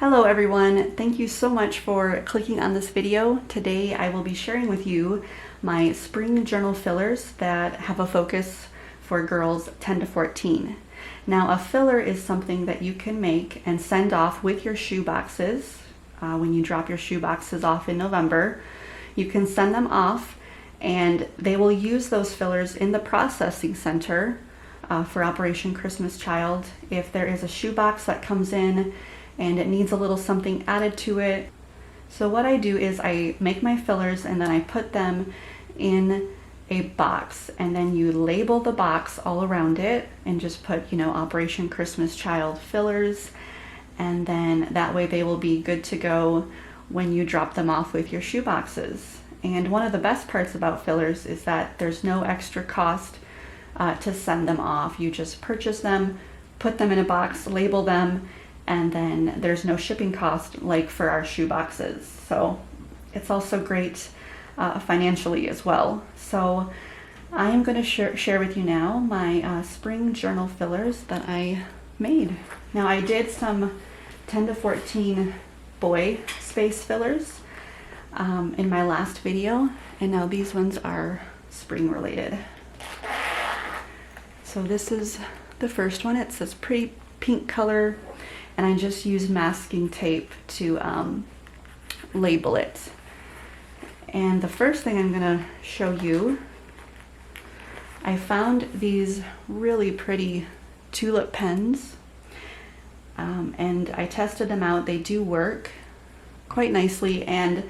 Hello everyone, thank you so much for clicking on this video. Today I will be sharing with you my spring journal fillers that have a focus for girls 10 to 14. Now a filler is something that you can make and send off with your shoe boxes. When you drop your shoe boxes off in November, you can send them off and they will use those fillers in the processing center for Operation Christmas Child. If there is a shoe box that comes in and it needs a little something added to it. So what I do is I make my fillers and then I put them in a box, and then you label the box all around it and just put, Operation Christmas Child fillers, and then that way they will be good to go when you drop them off with your shoe boxes. And one of the best parts about fillers is that there's no extra cost to send them off. You just purchase them, put them in a box, label them, and then there's no shipping cost like for our shoe boxes. So it's also great financially as well. So I am going to share with you now my spring journal fillers that I made. Now I did some 10 to 14 boy space fillers in my last video, and now these ones are spring related. So this is the first one. It's this pretty pink color, and I just use masking tape to label it. And the first thing I'm gonna show you, I found these really pretty tulip pens, and I tested them out. They do work quite nicely, and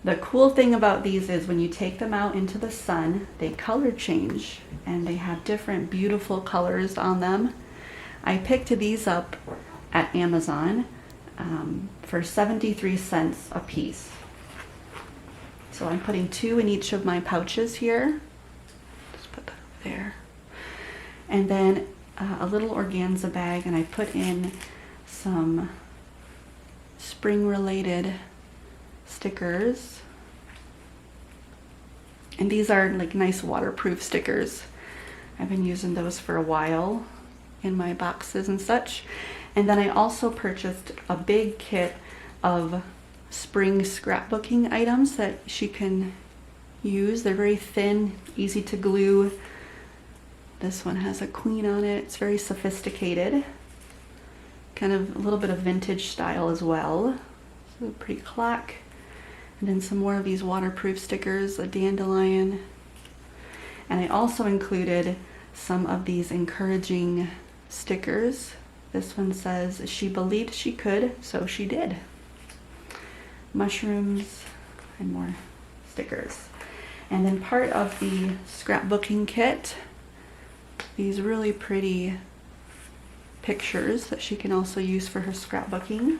the cool thing about these is when you take them out into the sun, they color change and they have different beautiful colors on them. I picked these up at Amazon for 73 cents a piece. So I'm putting 2 in each of my pouches here. Just put that over there. And then a little organza bag, and I put in some spring related stickers. And these are like nice waterproof stickers. I've been using those for a while in my boxes and such. And then I also purchased a big kit of spring scrapbooking items that she can use. They're very thin, easy to glue. This one has a queen on it. It's very sophisticated. Kind of a little bit of vintage style as well. So a pretty clock. And then some more of these waterproof stickers, a dandelion. And I also included some of these encouraging stickers. This one says, "She believed she could, so she did." Mushrooms and more stickers. And then part of the scrapbooking kit, these really pretty pictures that she can also use for her scrapbooking.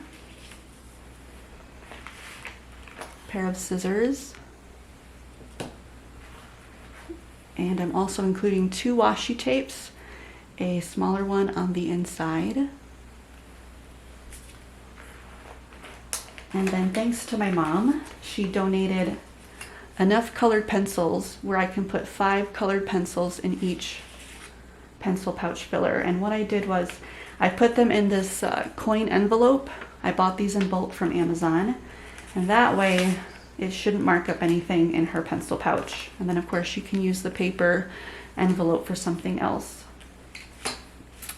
Pair of scissors. And I'm also including 2 washi tapes, a smaller one on the inside. And then thanks to my mom, she donated enough colored pencils where I can put 5 colored pencils in each pencil pouch filler. And what I did was I put them in this coin envelope. I bought these in bulk from Amazon, and that way it shouldn't mark up anything in her pencil pouch. And then of course she can use the paper envelope for something else.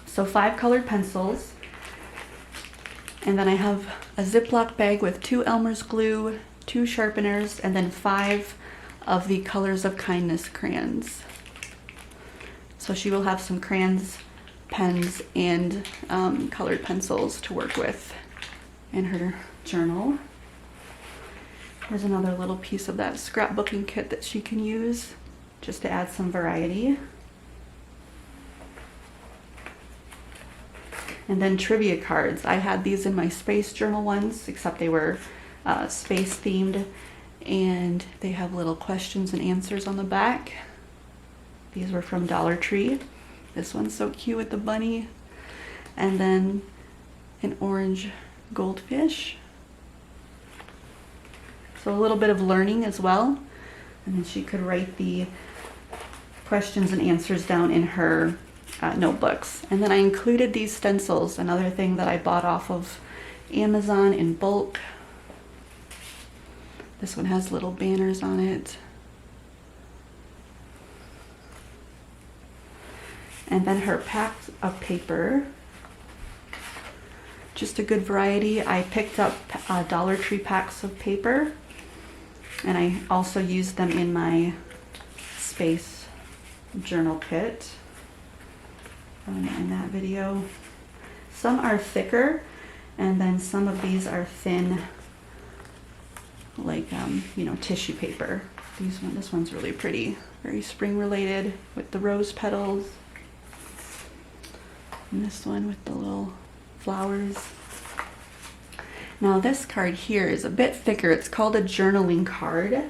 So 5 colored pencils, and then I have a Ziploc bag with 2 Elmer's glue, 2 sharpeners, and then 5 of the Colors of Kindness crayons. So she will have some crayons, pens, and colored pencils to work with in her journal. There's another little piece of that scrapbooking kit that she can use just to add some variety. And then trivia cards. I had these in my space journal ones, except they were space themed, and they have little questions and answers on the back. These were from Dollar Tree. This one's so cute with the bunny. And then an orange goldfish. So a little bit of learning as well. And then she could write the questions and answers down in her notebooks. And then I included these stencils, another thing that I bought off of Amazon in bulk. This one has little banners on it. And then her packs of paper. Just a good variety. I picked up Dollar Tree packs of paper, and I also used them in my space journal kit in that video. Some are thicker, and then some of these are thin, like you know, tissue paper. This one's really pretty, very spring related with the rose petals, and this one with the little flowers. Now this card here is a bit thicker. It's called a journaling card,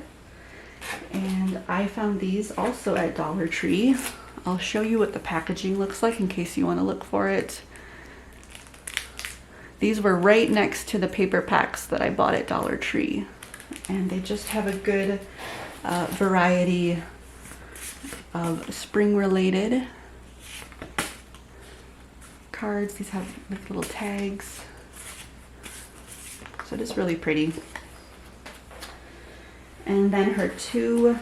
and I found these also at Dollar Tree. I'll show you what the packaging looks like in case you want to look for it. These were right next to the paper packs that I bought at Dollar Tree, and they just have a good variety of spring related cards. These have like little tags, so it is really pretty. And then her two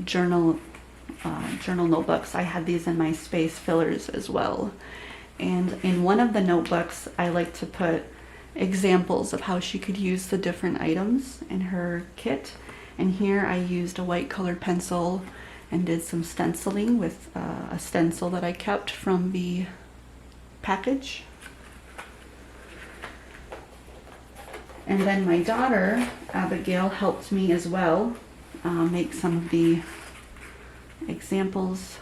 journal notebooks. I had these in my space fillers as well. And in one of the notebooks, I like to put examples of how she could use the different items in her kit. And here I used a white colored pencil and did some stenciling with a stencil that I kept from the package. And then my daughter, Abigail, helped me as well make some of the examples.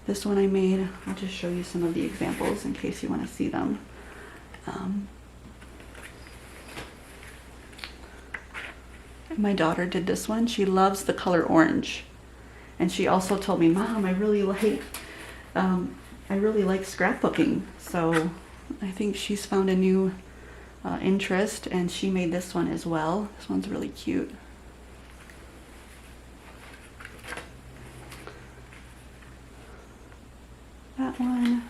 This one I made, I'll just show you some of the examples in case you want to see them. My daughter did this one. She loves the color orange. And she also told me, Mom, I really like scrapbooking. So I think she's found a new interest, and she made this one as well. This one's really cute. That one.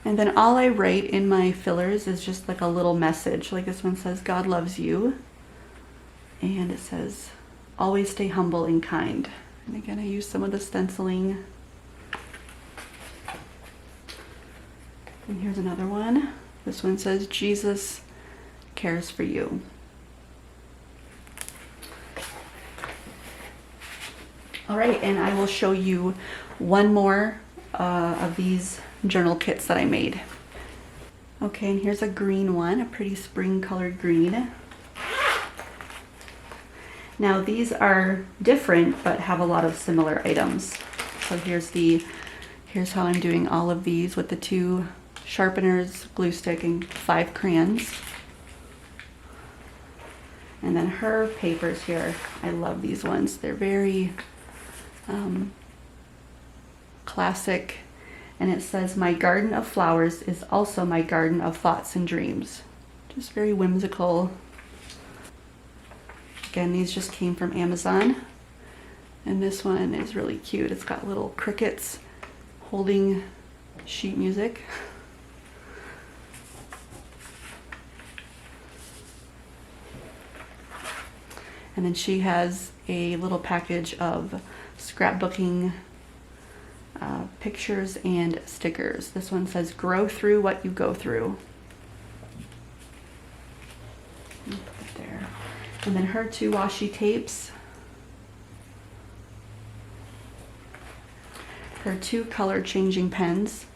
And then all I write in my fillers is just like a little message. Like this one says, God loves you. And it says, always stay humble and kind. And again, I use some of the stenciling. And here's another one. This one says, Jesus cares for you. All right, and I will show you one more of these journal kits that I made. Okay, and here's a green one, a pretty spring colored green. Now these are different but have a lot of similar items. So here's how I'm doing all of these with the 2 sharpeners, glue stick, and 5 crayons. And then her papers here, I love these ones. They're very classic, and it says, my garden of flowers is also my garden of thoughts and dreams. Just very whimsical. Again, these just came from Amazon, and this one is really cute. It's got little crickets holding sheet music. And then she has a little package of scrapbooking pictures and stickers. This one says, grow through what you go through. Put it there. And then her 2 washi tapes. Her 2 color changing pens.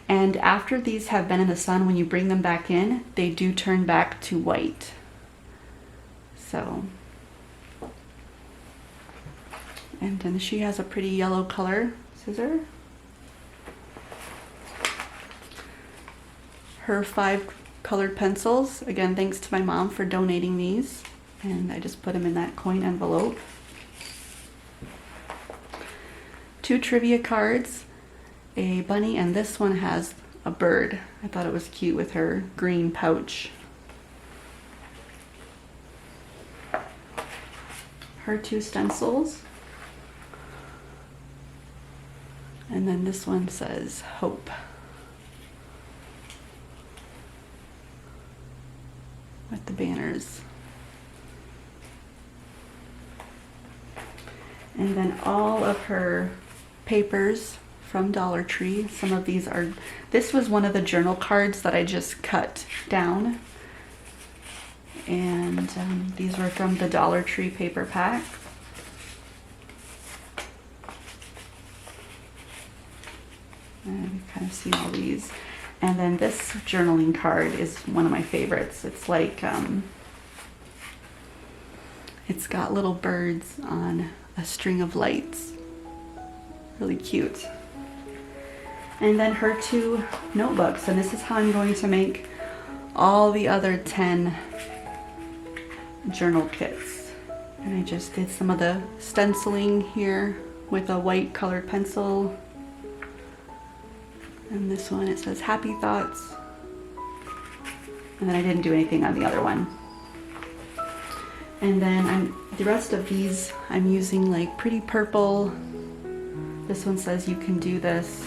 And after these have been in the sun, when you bring them back in, they do turn back to white. So, and then she has a pretty yellow color scissor. Her 5 colored pencils. Again, thanks to my mom for donating these. And I just put them in that coin envelope. 2 trivia cards, a bunny, and this one has a bird. I thought it was cute with her green pouch. Her 2 stencils. And then this one says hope. With the banners. And then all of her papers from Dollar Tree. Some of these are, this was one of the journal cards that I just cut down. And these were from the Dollar Tree paper pack. And you kind of see all these. And then this journaling card is one of my favorites. It's like, it's got little birds on a string of lights. Really cute. And then her 2 notebooks. And this is how I'm going to make all the other 10 journal kits. And I just did some of the stenciling here with a white colored pencil. And this one, it says happy thoughts. And then I didn't do anything on the other one. And then the rest of these, I'm using like pretty purple. This one says you can do this.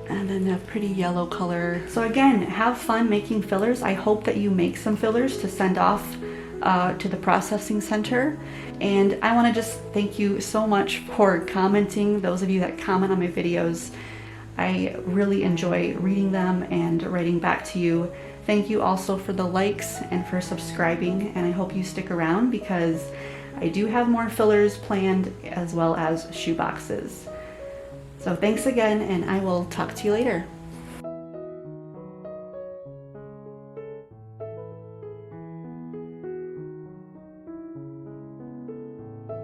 And then a pretty yellow color. So again, have fun making fillers. I hope that you make some fillers to send off to the processing center. And I want to just thank you so much for commenting, those of you that comment on my videos. I really enjoy reading them and writing back to you. Thank you also for the likes and for subscribing, and I hope you stick around because I do have more fillers planned as well as shoe boxes. So thanks again, and I will talk to you later.